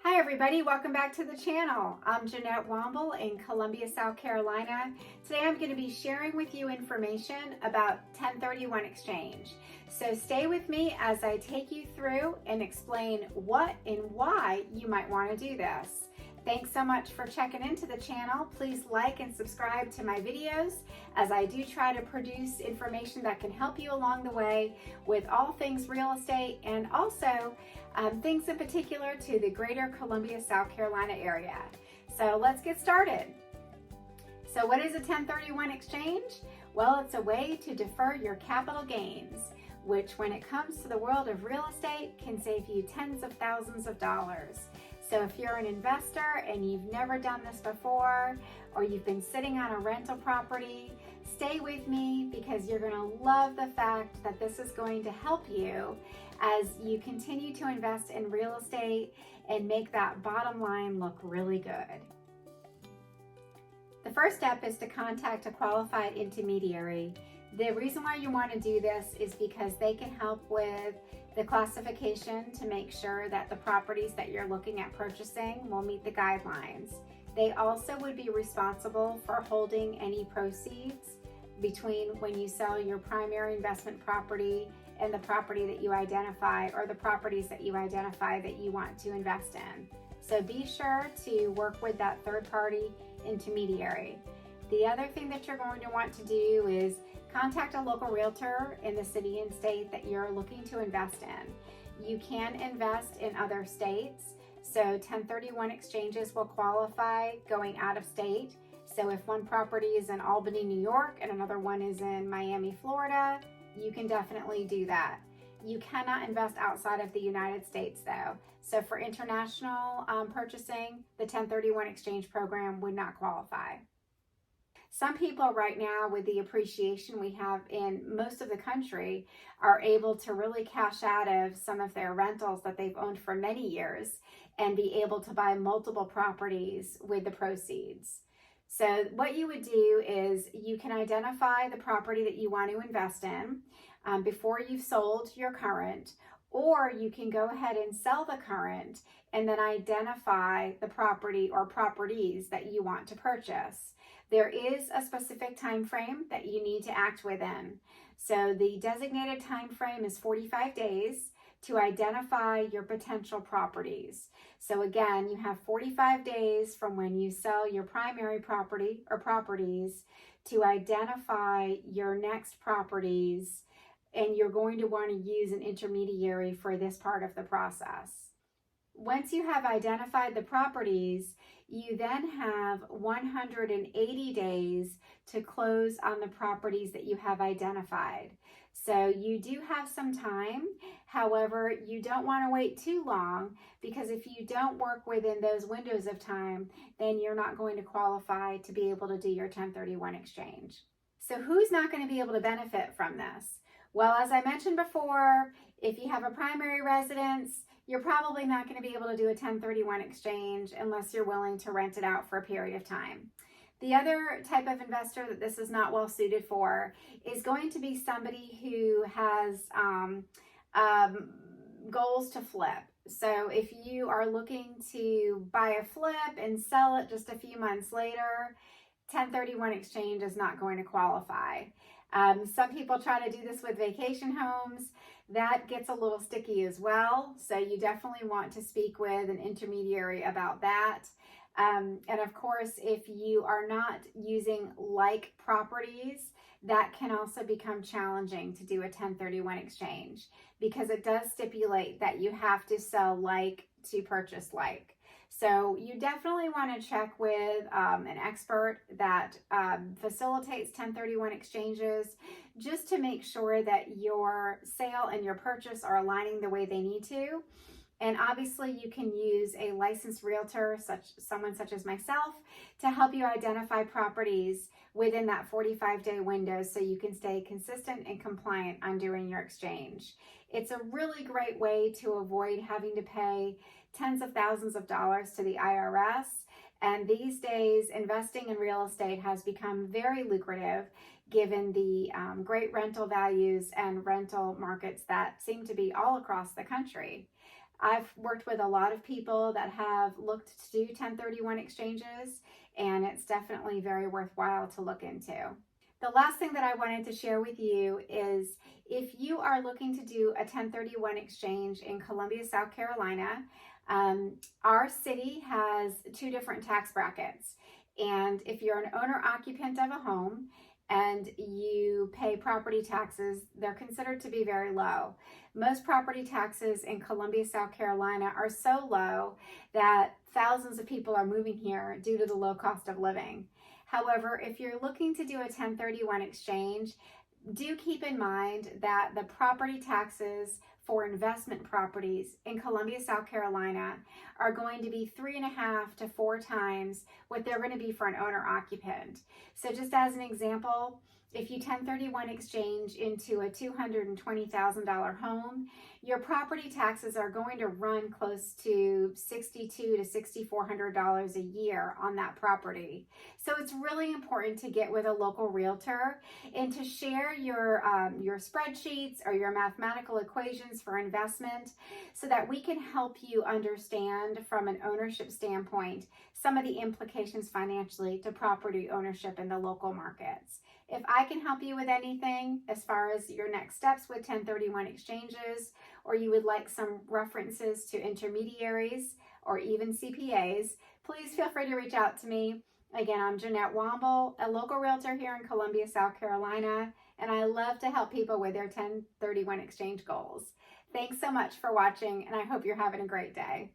Hi everybody, welcome back to the channel. I'm Jeannette Womble in Columbia, South Carolina. Today I'm going to be sharing with you information about 1031 exchange. So stay with me as I take you through and explain what and why you might want to do this. Thanks so much for checking into the channel. Please like and subscribe to my videos as I do try to produce information that can help you along the way with all things real estate and also things in particular to the greater Columbia, South Carolina area. So let's get started. So what is a 1031 exchange? Well, it's a way to defer your capital gains, which when it comes to the world of real estate can save you tens of thousands of dollars. So if you're an investor and you've never done this before, or you've been sitting on a rental property, stay with me because you're going to love the fact that this is going to help you as you continue to invest in real estate and make that bottom line look really good. The first step is to contact a qualified intermediary. The reason why you want to do this is because they can help with the classification to make sure that the properties that you're looking at purchasing will meet the guidelines. They also would be responsible for holding any proceeds between when you sell your primary investment property and the property that you identify, or the properties that you identify that you want to invest in. So be sure to work with that third-party intermediary. The other thing that you're going to want to do is contact a local realtor in the city and state that you're looking to invest in. You can invest in other states, so 1031 exchanges will qualify going out of state. So if one property is in Albany, New York, and another one is in Miami, Florida, you can definitely do that. You cannot invest outside of the United States though. So for international purchasing, the 1031 exchange program would not qualify. Some people right now, with the appreciation we have in most of the country, are able to really cash out of some of their rentals that they've owned for many years and be able to buy multiple properties with the proceeds. So what you would do is you can identify the property that you want to invest in before you've sold your current, or you can go ahead and sell the current and then identify the property or properties that you want to purchase. There is a specific time frame that you need to act within. So the designated time frame is 45 days to identify your potential properties. So again, you have 45 days from when you sell your primary property or properties to identify your next properties, and you're going to want to use an intermediary for this part of the process. Once you have identified the properties, you then have 180 days to close on the properties that you have identified. So you do have some time. However, you don't want to wait too long, because if you don't work within those windows of time, then you're not going to qualify to be able to do your 1031 exchange. So who's not going to be able to benefit from this? Well, as I mentioned before, if you have a primary residence, you're probably not going to be able to do a 1031 exchange unless you're willing to rent it out for a period of time. The other type of investor that this is not well suited for is going to be somebody who has goals to flip. So if you are looking to buy a flip and sell it just a few months later, 1031 exchange is not going to qualify. Some people try to do this with vacation homes. That gets a little sticky as well. So you definitely want to speak with an intermediary about that. And of course, if you are not using like properties, that can also become challenging to do a 1031 exchange, because it does stipulate that you have to sell like to purchase like. So you definitely want to check with an expert that facilitates 1031 exchanges, just to make sure that your sale and your purchase are aligning the way they need to. And obviously you can use a licensed realtor, someone such as myself, to help you identify properties within that 45-day window so you can stay consistent and compliant on doing your exchange. It's a really great way to avoid having to pay tens of thousands of dollars to the IRS. And these days, investing in real estate has become very lucrative given the great rental values and rental markets that seem to be all across the country. I've worked with a lot of people that have looked to do 1031 exchanges, and it's definitely very worthwhile to look into. The last thing that I wanted to share with you is if you are looking to do a 1031 exchange in Columbia, South Carolina, our city has two different tax brackets. And if you're an owner occupant of a home and you pay property taxes, they're considered to be very low. Most property taxes in Columbia, South Carolina are so low that thousands of people are moving here due to the low cost of living. However, if you're looking to do a 1031 exchange, do keep in mind that the property taxes for investment properties in Columbia, South Carolina are going to be 3.5 to 4 times what they're going to be for an owner occupant. So just as an example, if you 1031 exchange into a $220,000 home, your property taxes are going to run close to $6,200 to $6,400 a year on that property. So it's really important to get with a local realtor and to share your spreadsheets or your mathematical equations for investment so that we can help you understand from an ownership standpoint some of the implications financially to property ownership in the local markets. If I can help you with anything as far as your next steps with 1031 exchanges, or you would like some references to intermediaries or even CPAs, please feel free to reach out to me. Again, I'm Jeannette Womble, a local realtor here in Columbia, South Carolina, and I love to help people with their 1031 exchange goals. Thanks so much for watching, and I hope you're having a great day.